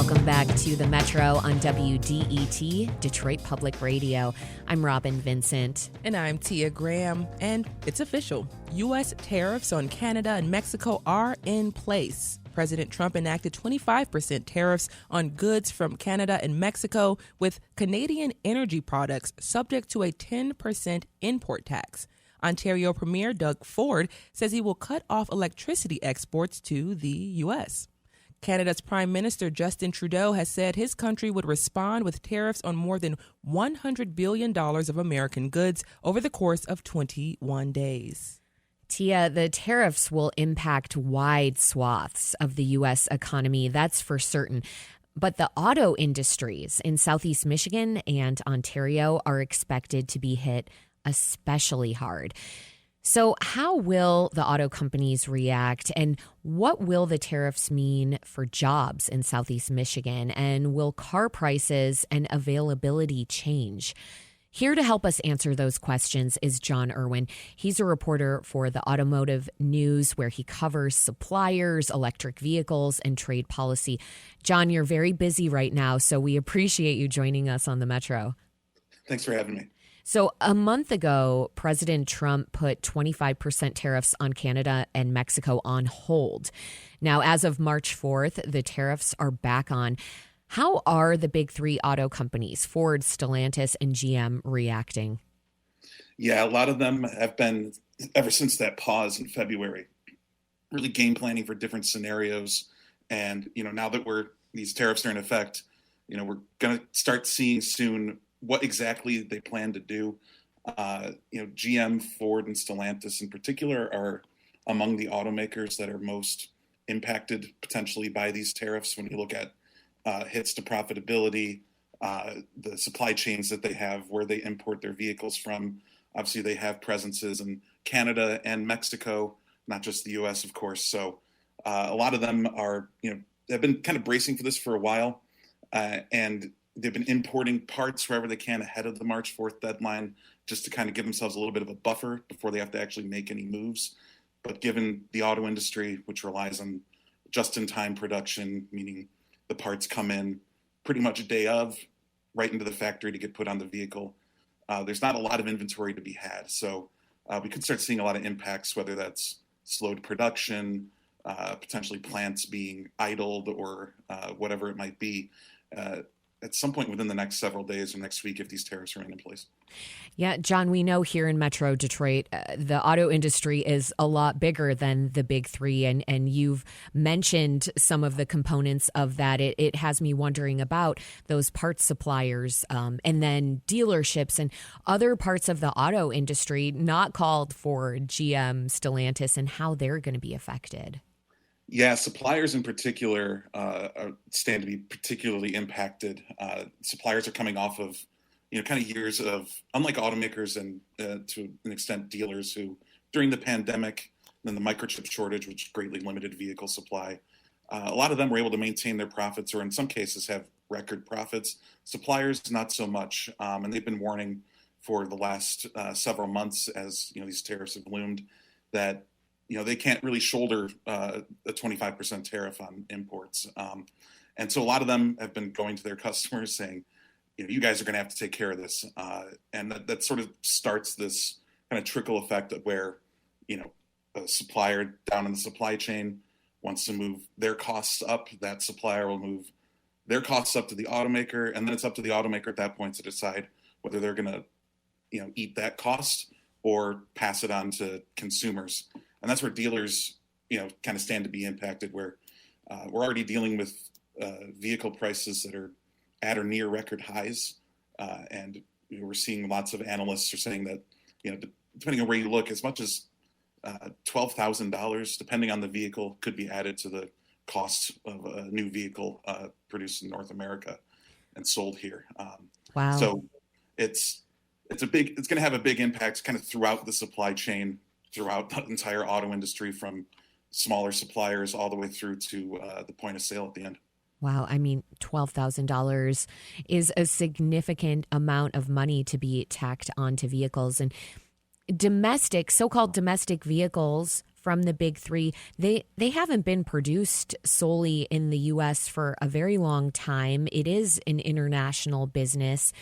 Welcome back to the Metro on WDET, Detroit Public Radio. I'm Robin Vincent. And I'm Tia Graham. And it's official. U.S. tariffs on Canada and Mexico are in place. President Trump enacted 25% tariffs on goods from Canada and Mexico, with Canadian energy products subject to a 10% import tax. Ontario Premier Doug Ford says he will cut off electricity exports to the U.S. Canada's Prime Minister Justin Trudeau has said his country would respond with tariffs on more than $100 billion of American goods over the course of 21 days. Tia, the tariffs will impact wide swaths of the U.S. economy, that's for certain. But the auto industries in Southeast Michigan and Ontario are expected to be hit especially hard. So how will the auto companies react, and what will the tariffs mean for jobs in Southeast Michigan, and will car prices and availability change? Here to help us answer those questions is John Irwin. He's a reporter for the Automotive News, where he covers suppliers, electric vehicles, and trade policy. John, you're very busy right now, so we appreciate you joining us on the Metro. Thanks for having me. So a month ago, President Trump put 25% tariffs on Canada and Mexico on hold. Now, as of March 4th, the tariffs are back on. How are the big three auto companies, Ford, Stellantis, and GM, reacting? Yeah, a lot of them have been, ever since that pause in February, really game planning for different scenarios. And, now that these tariffs are in effect, we're going to start seeing soon what exactly they plan to do. GM, Ford, and Stellantis in particular are among the automakers that are most impacted potentially by these tariffs. When you look at hits to profitability, the supply chains that they have, where they import their vehicles from. Obviously, they have presences in Canada and Mexico, not just the U.S., of course. So a lot of them are, have been kind of bracing for this for a while, and they've been importing parts wherever they can ahead of the March 4th deadline, just to kind of give themselves a little bit of a buffer before they have to actually make any moves. But given the auto industry, which relies on just-in-time production, meaning the parts come in pretty much a day of, right into the factory to get put on the vehicle, there's not a lot of inventory to be had. So we could start seeing a lot of impacts, whether that's slowed production, potentially plants being idled, or whatever it might be. At some point within the next several days or next week, if these tariffs remain in place. Yeah, John, we know here in Metro Detroit, the auto industry is a lot bigger than the big three. And you've mentioned some of the components of that. It has me wondering about those parts suppliers and then dealerships and other parts of the auto industry not called for GM, Stellantis, and how they're going to be affected. Yeah, suppliers in particular stand to be particularly impacted. Suppliers are coming off of, kind of years of, unlike automakers and to an extent dealers who, during the pandemic, then the microchip shortage, which greatly limited vehicle supply, a lot of them were able to maintain their profits, or in some cases have record profits. Suppliers, not so much, and they've been warning for the last several months as these tariffs have loomed that they can't really shoulder a 25% tariff on imports. And so a lot of them have been going to their customers saying, you guys are going to have to take care of this. And that sort of starts this kind of trickle effect of where, a supplier down in the supply chain wants to move their costs up. That supplier will move their costs up to the automaker. And then it's up to the automaker at that point to decide whether they're going to, eat that cost or pass it on to consumers. And that's where dealers, kind of stand to be impacted, where we're already dealing with vehicle prices that are at or near record highs. And we're seeing lots of analysts are saying that, depending on where you look, as much as $12,000, depending on the vehicle, could be added to the cost of a new vehicle produced in North America and sold here. Wow. So it's going to have a big impact kind of throughout the supply chain, throughout the entire auto industry, from smaller suppliers all the way through to the point of sale at the end. Wow. I mean, $12,000 is a significant amount of money to be tacked onto vehicles. And so-called domestic vehicles from the big three, they haven't been produced solely in the U.S. for a very long time. It is an international business.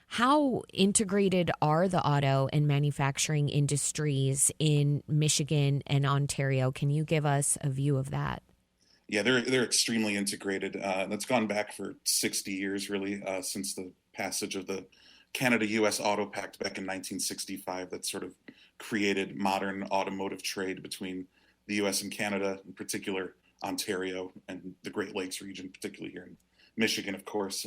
How integrated are the auto and manufacturing industries in Michigan and Ontario? Can you give us a view of that? Yeah, they're extremely integrated. That's gone back for 60 years, really, since the passage of the Canada-U.S. Auto Pact back in 1965. That sort of created modern automotive trade between the U.S. and Canada, in particular Ontario and the Great Lakes region, particularly here in Michigan, of course.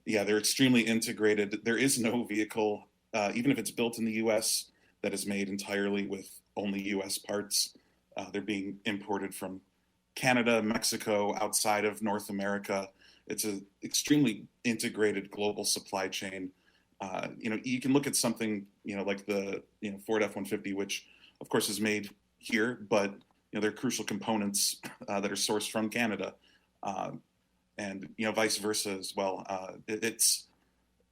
Yeah, they're extremely integrated. There is no vehicle, even if it's built in the U.S., that is made entirely with only U.S. parts. They're being imported from Canada, Mexico, outside of North America. It's an extremely integrated global supply chain. You can look at something, like the Ford F-150, which of course is made here, but they're crucial components that are sourced from Canada, and vice versa as well. It's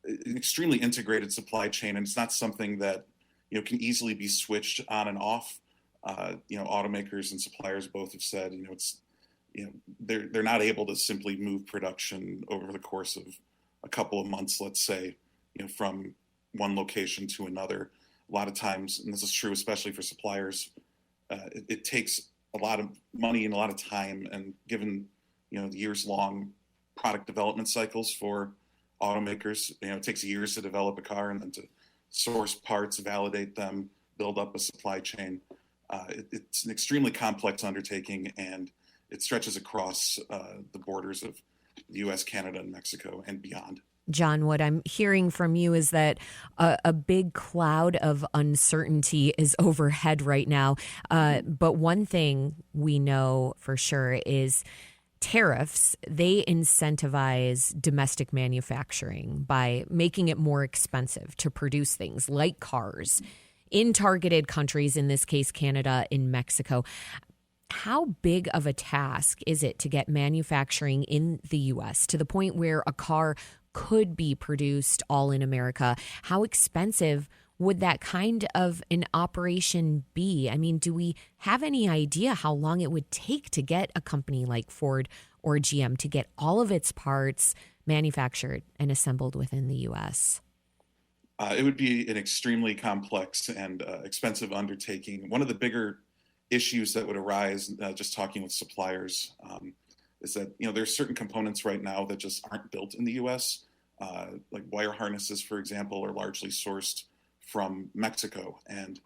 an extremely integrated supply chain, and it's not something that can easily be switched on and off. Automakers and suppliers both have said, they're not able to simply move production over the course of a couple of months, let's say, from one location to another. A lot of times, and this is true especially for suppliers, it takes a lot of money and a lot of time, and given the years-long product development cycles for automakers, it takes years to develop a car and then to source parts, validate them, build up a supply chain. It's an extremely complex undertaking, and it stretches across the borders of the U.S., Canada, and Mexico and beyond. John, what I'm hearing from you is that a big cloud of uncertainty is overhead right now. But one thing we know for sure is tariffs. They incentivize domestic manufacturing by making it more expensive to produce things like cars in targeted countries, in this case, Canada and Mexico. How big of a task is it to get manufacturing in the U.S. to the point where a car could be produced all in America? How expensive would that kind of an operation be? I mean, do we have any idea how long it would take to get a company like Ford or GM to get all of its parts manufactured and assembled within the U.S.? It would be an extremely complex and expensive undertaking. One of the bigger issues that would arise, just talking with suppliers, is that there's certain components right now that just aren't built in the U.S. Like wire harnesses, for example, are largely sourced from Mexico, and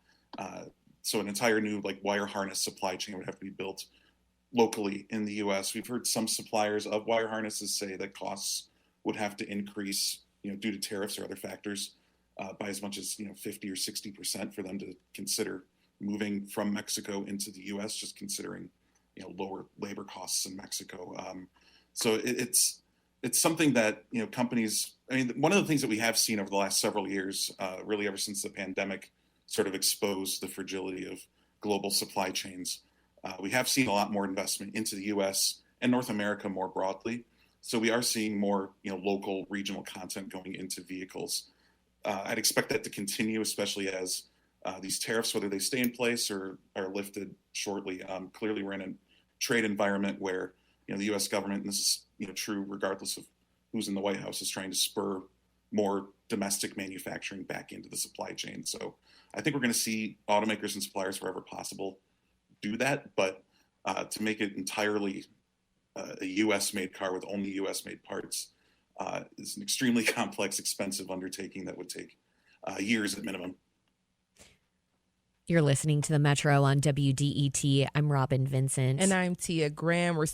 so an entire new wire harness supply chain would have to be built locally in the U.S. We've heard some suppliers of wire harnesses say that costs would have to increase, due to tariffs or other factors, by as much as 50 or 60% for them to consider moving from Mexico into the U.S. Just considering lower labor costs in Mexico. So it's something that companies. I mean, one of the things that we have seen over the last several years, really ever since the pandemic sort of exposed the fragility of global supply chains, we have seen a lot more investment into the U.S. and North America more broadly. So we are seeing more local, regional content going into vehicles. I'd expect that to continue, especially as these tariffs, whether they stay in place or are lifted shortly. Clearly, we're in a trade environment where the U.S. government, and this is true regardless of who's in the White House, is trying to spur more domestic manufacturing back into the supply chain. So I think we're going to see automakers and suppliers wherever possible do that, but to make it entirely a U.S.-made car with only U.S.-made parts is an extremely complex, expensive undertaking that would take years at minimum. You're listening to the Metro on WDET. I'm Robin Vincent. And I'm Tia Graham. We're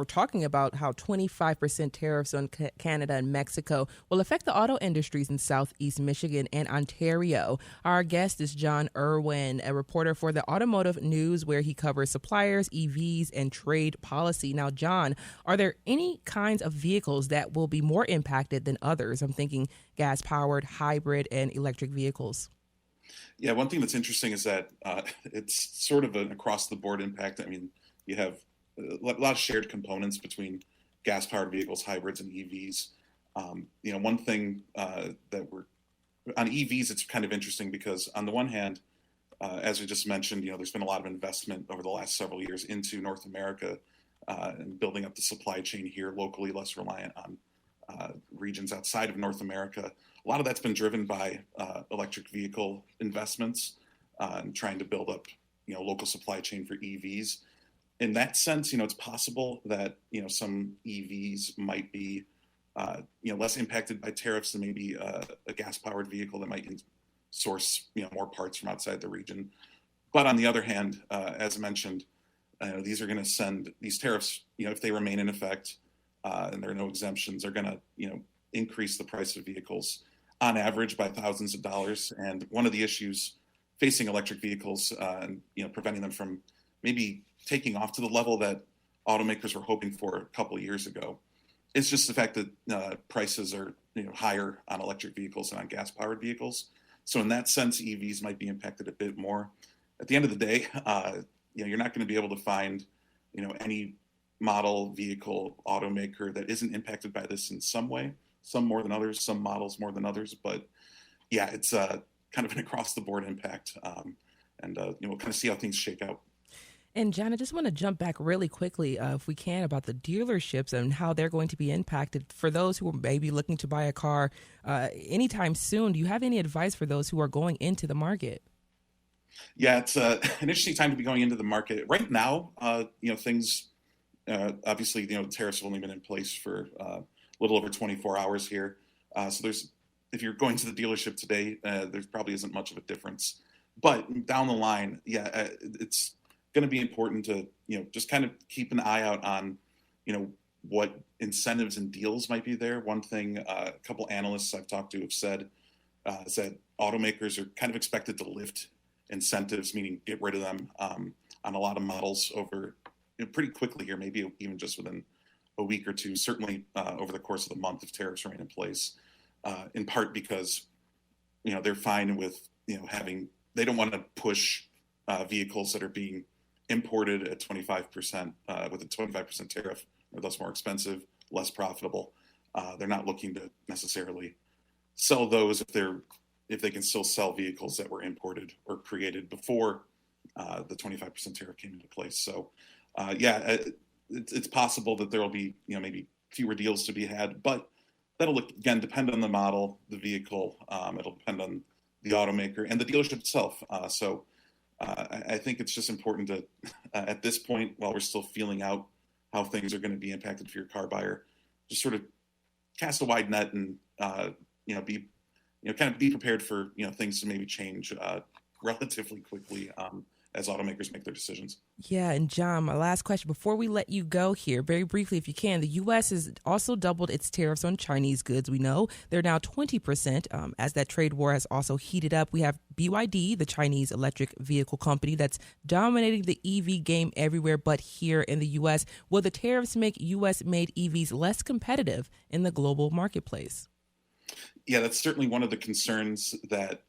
talking about how 25% tariffs on Canada and Mexico will affect the auto industries in Southeast Michigan and Ontario. Our guest is John Irwin, a reporter for the Automotive News, where he covers suppliers, EVs, and trade policy. Now, John, are there any kinds of vehicles that will be more impacted than others? I'm thinking gas-powered, hybrid, and electric vehicles. Yeah, one thing that's interesting is that it's sort of an across-the-board impact. I mean, you have a lot of shared components between gas-powered vehicles, hybrids, and EVs. One thing that we're on EVs, it's kind of interesting because on the one hand, As we just mentioned, there's been a lot of investment over the last several years into North America and building up the supply chain here locally, less reliant on regions outside of North America. A lot of that's been driven by electric vehicle investments and trying to build up, local supply chain for EVs. In that sense, it's possible that, some EVs might be, less impacted by tariffs than maybe a gas-powered vehicle that might source, more parts from outside the region. But on the other hand, as mentioned, these are going to send these tariffs, if they remain in effect and there are no exemptions, are going to, increase the price of vehicles on average by thousands of dollars. And one of the issues facing electric vehicles and, preventing them from maybe taking off to the level that automakers were hoping for a couple of years ago is just the fact that prices are, higher on electric vehicles than on gas-powered vehicles. So in that sense, EVs might be impacted a bit more. At the end of the day, you're not going to be able to find, any model, vehicle, automaker that isn't impacted by this in some way. Some more than others, some models more than others. But yeah, it's kind of an across-the-board impact. We'll kind of see how things shake out. And John, I just want to jump back really quickly, if we can, about the dealerships and how they're going to be impacted. For those who are maybe looking to buy a car anytime soon, do you have any advice for those who are going into the market? Yeah, it's an interesting time to be going into the market. Right now, things, obviously, tariffs have only been in place for a little over 24 hours here. So if you're going to the dealership today, there probably isn't much of a difference. But down the line, it's going to be important to, just kind of keep an eye out on, what incentives and deals might be there. One thing a couple analysts I've talked to have said is that automakers are kind of expected to lift incentives, meaning get rid of them on a lot of models over pretty quickly here, maybe even just within a week or two, certainly over the course of the month if tariffs remain in place, in part because, they're fine with, they don't want to push vehicles that are being imported at 25% with a 25% tariff, or thus more expensive, less profitable. They're not looking to necessarily sell those if they can still sell vehicles that were imported or created before the 25% tariff came into place. So, it's possible that there will be, maybe fewer deals to be had, but that'll, again, depend on the model, the vehicle. It'll depend on the automaker and the dealership itself. I think it's just important to, at this point, while we're still feeling out how things are going to be impacted for your car buyer, just sort of cast a wide net and, be, kind of be prepared for, things to maybe change relatively quickly as automakers make their decisions. Yeah, and John, my last question before we let you go here, very briefly, if you can, the U.S. has also doubled its tariffs on Chinese goods. We know they're now 20% as that trade war has also heated up. We have BYD, the Chinese electric vehicle company that's dominating the EV game everywhere but here in the U.S. Will the tariffs make U.S.-made EVs less competitive in the global marketplace? Yeah, that's certainly one of the concerns that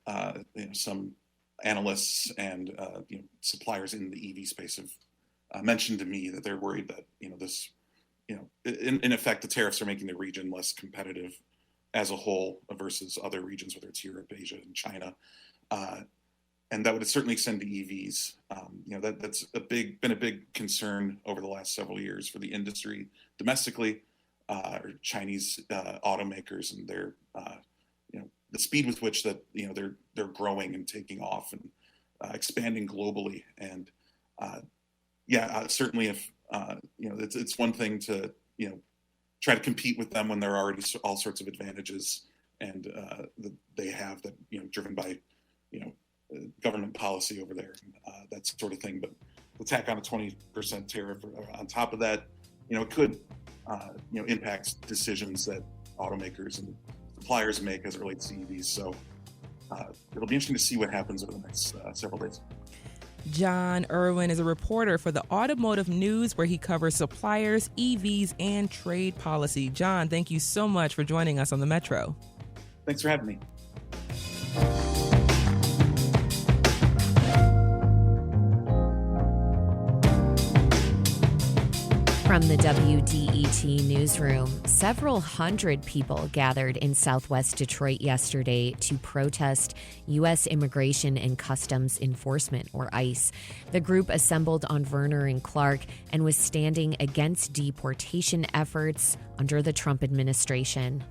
some analysts and suppliers in the EV space have mentioned to me, that they're worried that this in effect the tariffs are making the region less competitive as a whole versus other regions, whether it's Europe, Asia, and China, and that would certainly extend to EVs. That's been a big concern over the last several years for the industry domestically, or Chinese automakers and their the speed with which that they're growing and taking off and expanding globally. And certainly if it's one thing to try to compete with them when there are already all sorts of advantages and that they have that driven by government policy over there, that sort of thing. But to tack on a 20% tariff on top of that, it could impact decisions that automakers and suppliers make as it relates to EVs. So it'll be interesting to see what happens over the next several days. John Irwin is a reporter for the Automotive News, where he covers suppliers, EVs, and trade policy. John, thank you so much for joining us on the Metro. Thanks for having me. From the WDET newsroom, several hundred people gathered in southwest Detroit yesterday to protest U.S. Immigration and Customs Enforcement, or ICE. The group assembled on Verner and Clark and was standing against deportation efforts under the Trump administration.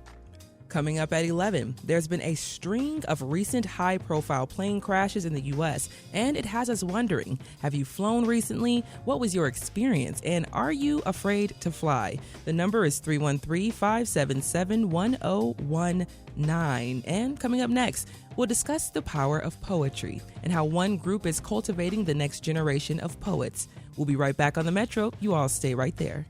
Coming up at 11, there's been a string of recent high-profile plane crashes in the U.S., and it has us wondering, have you flown recently? What was your experience? And are you afraid to fly? The number is 313-577-1019. And coming up next, we'll discuss the power of poetry and how one group is cultivating the next generation of poets. We'll be right back on the Metro. You all stay right there.